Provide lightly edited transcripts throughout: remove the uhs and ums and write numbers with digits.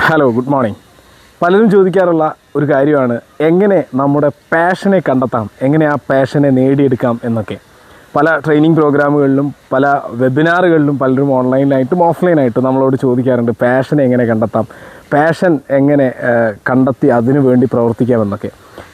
Hello, good morning. പലരും ചോദിക്കാറുള്ള ഒരു കാര്യമാണ് എങ്ങനെ നമ്മുടെ പാഷനെ കണ്ടെത്താം, എങ്ങനെ ആ പാഷനെ നേടിയെടുക്കാം എന്നൊക്കെ. പല ട്രെയിനിങ് പ്രോഗ്രാമുകളിലും പല വെബിനാറുകളിലും പലരും ഓൺലൈനായിട്ടും ഓഫ്ലൈനായിട്ടും നമ്മളോട് ചോദിക്കാറുണ്ട് പാഷനെ എങ്ങനെ കണ്ടെത്താം, പാഷൻ എങ്ങനെ കണ്ടെത്തി അതിനു വേണ്ടി പ്രവർത്തിക്കാമെന്നൊക്കെ.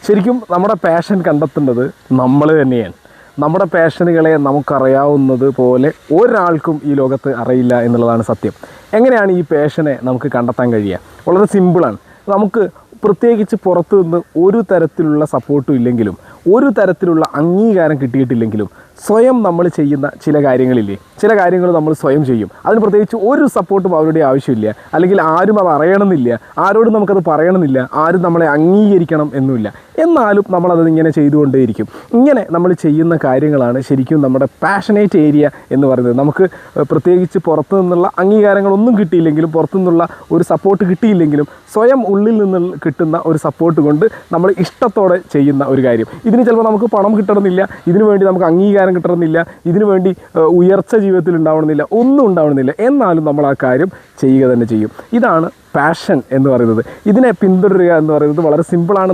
ശരിക്കും നമ്മുടെ പാഷൻ കണ്ടെത്തേണ്ടത് നമ്മൾ തന്നെയാണ്. നമ്മുടെ പാഷനുകളെ നമുക്കറിയാവുന്നത് പോലെ ഒരാൾക്കും ഈ ലോകത്ത് അറിയില്ല എന്നുള്ളതാണ് സത്യം. എങ്ങനെയാണ് ഈ പാഷനെ നമുക്ക് കണ്ടെത്താൻ കഴിയുക? വളരെ സിമ്പിളാണ്. നമുക്ക് പ്രത്യേകിച്ച് പുറത്തു നിന്ന് ഒരു തരത്തിലുള്ള സപ്പോർട്ടും ഇല്ലെങ്കിലും ഒരു തരത്തിലുള്ള അംഗീകാരം കിട്ടിയിട്ടില്ലെങ്കിലും സ്വയം നമ്മൾ ചെയ്യുന്ന ചില കാര്യങ്ങളില്ലേ, ചില കാര്യങ്ങൾ നമ്മൾ സ്വയം ചെയ്യും. അതിന് പ്രത്യേകിച്ച് ഒരു സപ്പോർട്ടും അവരുടെ ആവശ്യമില്ല, അല്ലെങ്കിൽ ആരും അത് അറിയണമെന്നില്ല, ആരോടും നമുക്കത് പറയണമെന്നില്ല, ആരും നമ്മളെ അംഗീകരിക്കണം എന്നുമില്ല. എന്നാലും നമ്മളതിങ്ങനെ ചെയ്തുകൊണ്ടേയിരിക്കും. ഇങ്ങനെ നമ്മൾ ചെയ്യുന്ന കാര്യങ്ങളാണ് ശരിക്കും നമ്മുടെ പാഷനേറ്റ് ഏരിയ എന്ന് പറയുന്നത്. നമുക്ക് പ്രത്യേകിച്ച് പുറത്തു നിന്നുള്ള അംഗീകാരങ്ങളൊന്നും കിട്ടിയില്ലെങ്കിലും പുറത്തു നിന്നുള്ള ഒരു സപ്പോർട്ട് കിട്ടിയില്ലെങ്കിലും സ്വയം ഉള്ളിൽ നിന്ന് കിട്ടുന്ന ഒരു സപ്പോർട്ട് കൊണ്ട് നമ്മൾ ഇഷ്ടത്തോടെ ചെയ്യുന്ന ഒരു കാര്യം. ഇതിന് ചിലപ്പോൾ നമുക്ക് പണം കിട്ടണമെന്നില്ല, ഇതിനു വേണ്ടി നമുക്ക് അംഗീകാരം കിട്ടണമെന്നില്ല, ഇതിനു വേണ്ടി ഉയർച്ച ജീവിതത്തിൽ ഉണ്ടാവണമെന്നില്ല, ഒന്നും ഉണ്ടാവണമെന്നില്ല. എന്നാലും നമ്മൾ ആ കാര്യം ചെയ്യുക തന്നെ ചെയ്യും. ഇതാണ് പാഷൻ എന്ന് പറയുന്നത്. ഇതിനെ പിന്തുടരുക എന്ന് പറയുന്നത് വളരെ സിമ്പിളാണ്.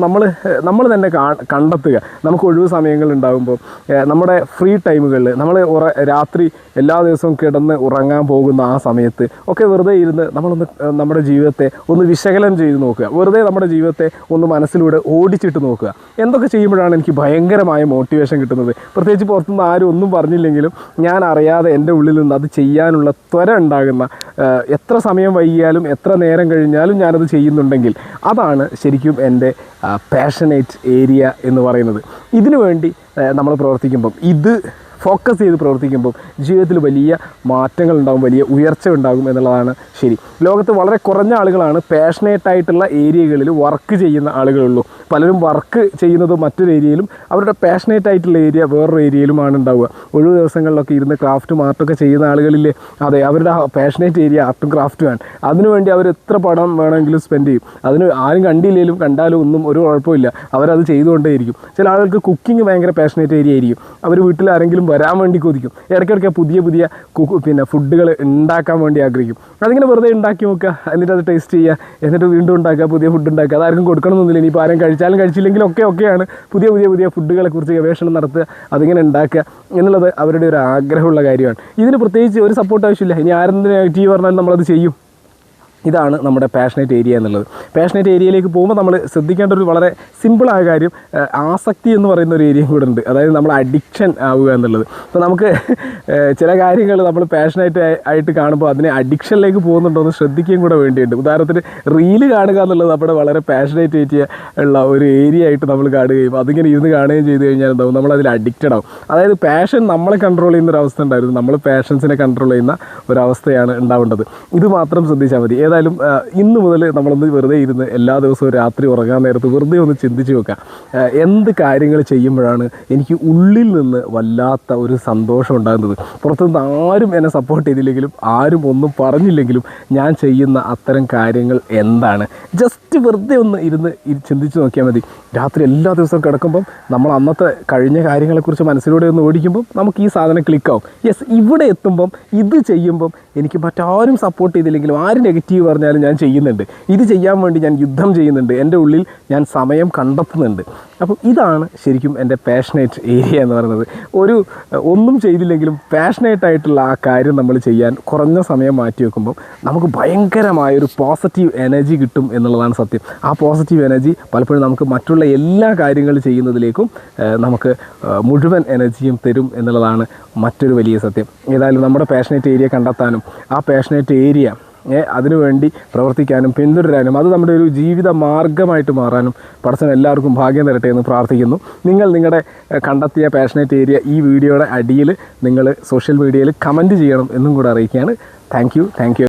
നമ്മൾ തന്നെ കണ്ടെത്തുക. നമുക്ക് ഒഴിവ് സമയങ്ങൾ ഉണ്ടാകുമ്പോൾ, നമ്മുടെ ഫ്രീ ടൈമുകളിൽ, നമ്മൾ രാത്രി എല്ലാ ദിവസവും കിടന്ന് ഉറങ്ങാൻ പോകുന്ന ആ സമയത്ത് ഒക്കെ വെറുതെ ഇരുന്ന് നമ്മളൊന്ന് നമ്മുടെ ജീവിതത്തെ ഒന്ന് വിശകലനം ചെയ്ത് നോക്കുക. വെറുതെ നമ്മുടെ ജീവിതത്തെ ഒന്ന് മനസ്സിലൂടെ ഓടിച്ചിട്ട് നോക്കുക. എന്തൊക്കെ ചെയ്യുമ്പോഴാണ് എനിക്ക് ഭയങ്കരമായ മോട്ടിവേഷൻ കിട്ടുന്നത്? പ്രത്യേകിച്ച് പുറത്തുനിന്ന് ആരും ഒന്നും പറഞ്ഞില്ലെങ്കിലും ഞാൻ അറിയാതെ എൻ്റെ ഉള്ളിൽ നിന്ന് അത് ചെയ്യാനുള്ള ത്വര ഉണ്ടാകുന്ന, എത്ര സമയം വൈകിയാലും എത്ര നേരം കഴിഞ്ഞാലും ഞാനത് ചെയ്യുന്നുണ്ടെങ്കിൽ അതാണ് ശരിക്കും എൻ്റെ പാഷനേറ്റ് ഏരിയ എന്ന് പറയുന്നത്. ഇതിനു വേണ്ടി നമ്മൾ പ്രവർത്തിക്കുമ്പം, ഇത് ഫോക്കസ് ചെയ്ത് പ്രവർത്തിക്കുമ്പോൾ ജീവിതത്തിൽ വലിയ മാറ്റങ്ങൾ ഉണ്ടാകും, വലിയ ഉയർച്ച ഉണ്ടാകും എന്നുള്ളതാണ് ശരി. ലോകത്ത് വളരെ കുറഞ്ഞ ആളുകളാണ് പാഷനേറ്റായിട്ടുള്ള ഏരിയകളിൽ വർക്ക് ചെയ്യുന്ന ആളുകളുള്ളൂ. പലരും വർക്ക് ചെയ്യുന്നത് മറ്റൊരു ഏരിയയിലും അവരുടെ പാഷനേറ്റ് ആയിട്ടുള്ള ഏരിയ വേറൊരു ഏരിയയിലുമാണ് ഉണ്ടാവുക. ഒഴിവ് ദിവസങ്ങളിലൊക്കെ ഇരുന്ന് ക്രാഫ്റ്റും ആർട്ടൊക്കെ ചെയ്യുന്ന ആളുകളില്ലേ, അതെ, അവരുടെ പാഷനേറ്റ് ഏരിയ ആർട്ടും ക്രാഫ്റ്റുമാണ്. അതിനുവേണ്ടി അവർ എത്ര പണം വേണമെങ്കിലും സ്പെൻഡ് ചെയ്യും. അതിന് ആരും കണ്ടില്ലെങ്കിലും കണ്ടാലും ഒന്നും ഒരു കുഴപ്പമില്ല, അവരത് ചെയ്തുകൊണ്ടേയിരിക്കും. ചില ആളുകൾക്ക് കുക്കിംഗ് ഭയങ്കര പാഷനേറ്റ് ഏരിയ ആയിരിക്കും. അവർ വീട്ടിൽ ആരെങ്കിലും വരാൻ വേണ്ടി കൊതിക്കും. ഇടയ്ക്കിടയ്ക്ക് പുതിയ ഫുഡുകൾ ഉണ്ടാക്കാൻ വേണ്ടി ആഗ്രഹിക്കും. അതിങ്ങനെ വെറുതെ ഉണ്ടാക്കി നോക്കുക, എന്നിട്ട് അത് ടേസ്റ്റ് ചെയ്യുക, എന്നിട്ട് വീണ്ടും ഉണ്ടാക്കുക, പുതിയ ഫുഡ് ഉണ്ടാക്കുക. അതാർക്കും കൊടുക്കണമെന്നില്ല. ഇനിയിപ്പോൾ ആരും കഴിച്ചാലും കഴിച്ചില്ലെങ്കിലും ഒക്കെയാണ് പുതിയ ഫുഡുകളെ കുറിച്ച് ഗവേഷണം നടത്തുക, അതിങ്ങനെ ഉണ്ടാക്കുക എന്നുള്ളത് അവരുടെ ഒരു ആഗ്രഹമുള്ള കാര്യമാണ്. ഇതിന് പ്രത്യേകിച്ച് ഒരു സപ്പോർട്ട് ആവശ്യമില്ല. ഇനി ആരെന്ത് നെഗറ്റീവ് പറഞ്ഞാലും നമ്മളത് ചെയ്യും. ഇതാണ് നമ്മുടെ പാഷനേറ്റ് ഏരിയ എന്നുള്ളത്. പാഷനേറ്റ് ഏരിയയിലേക്ക് പോകുമ്പോൾ നമ്മൾ ശ്രദ്ധിക്കേണ്ട ഒരു വളരെ സിമ്പിളായ കാര്യം, ആസക്തി എന്ന് പറയുന്ന ഒരു ഏരിയയും കൂടെ ഉണ്ട്. അതായത് നമ്മൾ അഡിക്ഷൻ ആവുക എന്നുള്ളത്. അപ്പോൾ നമുക്ക് ചില കാര്യങ്ങൾ നമ്മൾ പാഷനേറ്റ് ആയിട്ട് കാണുമ്പോൾ അതിനെ അഡിക്ഷനിലേക്ക് പോകുന്നുണ്ടോ എന്ന് ശ്രദ്ധിക്കുകയും കൂടെ വേണ്ടിയുണ്ട്. ഉദാഹരണത്തിന് റീല് കാണുക എന്നുള്ളത് നമ്മുടെ വളരെ പാഷനേറ്റ് ഏരിയ ഉള്ള ഒരു ഏരിയ ആയിട്ട് നമ്മൾ കാണുകയും അതിങ്ങനെ ഇരുന്ന് കാണുകയും ചെയ്ത് കഴിഞ്ഞാൽ എന്താവും, നമ്മളതിൽ അഡിക്റ്റഡ് ആവും. അതായത് പാഷൻ നമ്മളെ കൺട്രോൾ ചെയ്യുന്ന ഒരു അവസ്ഥ ഉണ്ടായിരുന്നു, നമ്മൾ പാഷൻസിനെ കൺട്രോൾ ചെയ്യുന്ന ഒരവസ്ഥയാണ് ഉണ്ടാവേണ്ടത്. ഇത് മാത്രം ശ്രദ്ധിച്ചാൽ മതി. ഏതായാലും ഇന്ന് മുതൽ നമ്മളൊന്ന് വെറുതെ ഇരുന്ന് എല്ലാ ദിവസവും രാത്രി ഉറങ്ങാൻ നേരത്ത് വെറുതെ ഒന്ന് ചിന്തിച്ച് വെക്കാം, എന്ത് കാര്യങ്ങൾ ചെയ്യുമ്പോഴാണ് എനിക്ക് ഉള്ളിൽ നിന്ന് വല്ലാത്ത ഒരു സന്തോഷം ഉണ്ടാകുന്നത്. പുറത്തുനിന്ന് ആരും എന്നെ സപ്പോർട്ട് ചെയ്തില്ലെങ്കിലും ആരും ഒന്നും പറഞ്ഞില്ലെങ്കിലും ഞാൻ ചെയ്യുന്ന അത്തരം കാര്യങ്ങൾ എന്താണ്? ജസ്റ്റ് വെറുതെ ഒന്ന് ഇരുന്ന് ചിന്തിച്ച് നോക്കിയാൽ മതി. രാത്രി എല്ലാ ദിവസവും കിടക്കുമ്പം നമ്മൾ അന്നത്തെ കഴിഞ്ഞ കാര്യങ്ങളെക്കുറിച്ച് മനസ്സിലൂടെ ഒന്ന് ഓടിക്കുമ്പം നമുക്ക് ഈ സാധനം ക്ലിക്കാവും. യെസ്, ഇവിടെ എത്തുമ്പം ഇത് ചെയ്യുമ്പം എനിക്ക് മറ്റാരും സപ്പോർട്ട് ചെയ്തില്ലെങ്കിലും ആരും നെഗറ്റീവ് പറഞ്ഞാലും ഞാൻ ചെയ്യുന്നുണ്ട്, ഇത് ചെയ്യാൻ വേണ്ടി ഞാൻ യുദ്ധം ചെയ്യുന്നുണ്ട്, എൻ്റെ ഉള്ളിൽ ഞാൻ സമയം കണ്ടെത്തുന്നുണ്ട്. അപ്പം ഇതാണ് ശരിക്കും എൻ്റെ പാഷനേറ്റ് ഏരിയ എന്ന് പറയുന്നത്. ഒന്നും ചെയ്തില്ലെങ്കിലും പാഷനേറ്റായിട്ടുള്ള ആ കാര്യം നമ്മൾ ചെയ്യാൻ കുറഞ്ഞ സമയം മാറ്റി വെക്കുമ്പോൾ നമുക്ക് ഭയങ്കരമായൊരു പോസിറ്റീവ് എനർജി കിട്ടും എന്നുള്ളതാണ് സത്യം. ആ പോസിറ്റീവ് എനർജി പലപ്പോഴും നമുക്ക് മറ്റുള്ള എല്ലാ കാര്യങ്ങളും ചെയ്യുന്നതിലേക്കും നമുക്ക് മുഴുവൻ എനർജിയും തരും എന്നുള്ളതാണ് മറ്റൊരു വലിയ സത്യം. ഏതായാലും നമ്മുടെ പാഷനേറ്റ് ഏരിയ കണ്ടെത്താനും ആ പാഷനേറ്റ് ഏരിയ അതിനുവേണ്ടി പ്രവർത്തിക്കാനും പിന്തുടരാനും അത് നമ്മുടെ ഒരു ജീവിത മാർഗ്ഗമായിട്ട് മാറാനും പടച്ചവൻ എല്ലാവർക്കും ഭാഗ്യം തരട്ടെ എന്ന് പ്രാർത്ഥിക്കുന്നു. നിങ്ങളുടെ കണ്ടെത്തിയ പാഷനേറ്റ് ഏരിയ ഈ വീഡിയോയുടെ അടിയിൽ നിങ്ങൾ സോഷ്യൽ മീഡിയയിൽ കമൻറ്റ് ചെയ്യണം എന്നും കൂടെ അറിയിക്കുകയാണ്. Thank you.